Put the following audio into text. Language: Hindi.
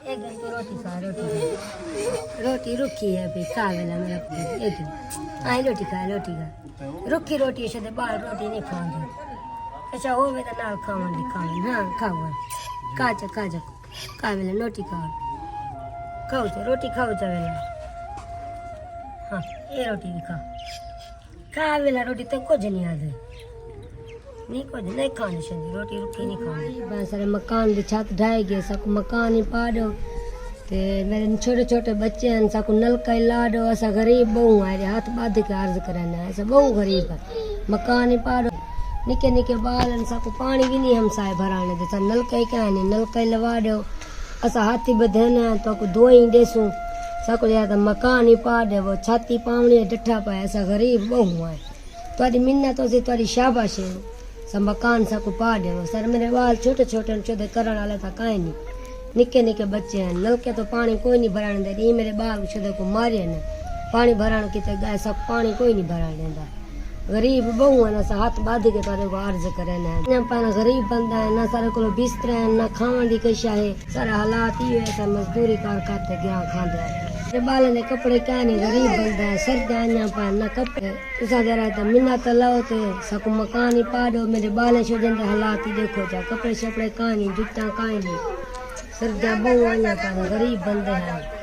एक दिन तो रोटी खा रोटी रुखी है भाई खा वेला मेरा पुत्र एक दिन आई रोटी खा रुखी रोटी से बाल रोटी नहीं खाऊंगी अच्छा हो वे तो नाल खाऊंगी हाँ खाऊंगा काचा खा वेला रोटी खाओ रोटी खाओ वेला हाँ ये रोटी भी खा वेला रोटी तो कुछ नहीं आते नहीं कुछ नहीं खानी चाहिए रोटी रुखी नहीं खानी बस सारे मकान की छत ढाई गए सबको मकान ही पा दो ते मेरे छोटे छोटे बच्चे हैं सबको नलका ही ला दो ऐसा गरीब बहू है हाथ बांध के अर्ज करना ऐसा बहु गरीब है मकान ही पा दो निके निके बाल हैं सबको पानी भी नहीं हम साए भराने देता नलका ही क्या नहीं नलका ही लगा दो ऐसा हाथी बधेने तो दुआई देसूँ सबको ज्यादा मकान ही पा दे वो छाती पावनी डठा पाए ऐसा गरीब बहु है तुम्हारी मिन्नत से तुम्हारी शाबाश है सब मकान सबको पा दे सर मेरे बाल छोटे छोटे करण वाले था कहीं नहीं निके निके बच्चे हैं नलके तो पानी कोई नहीं भराने दे मेरे बाल छोटे को मारे न पानी भराने की गाय सब पानी कोई नहीं भरा देता गरीब बहु है ना सा हाथ बांध के तारे को अर्ज करे ना पाना गरीब बंदा है ना सारे को बिस्तर है ना खावन की कशा है सारे हालात ही ऐसा मजदूरी कर करते गया खाते मेरे बाल ने कपड़े क्या नहीं गरीब बंदा है सर्दियाँ पाए ना कपड़े तुसा जरा तो मिन्नत लाओ तो सबको मकान ही पा दो मेरे बाल छोड़े हालात ही देखो जा कपड़े शपड़े कहाँ नहीं जूता कहाँ नहीं सर्दियाँ बहु आना पाना गरीब बंदे हैं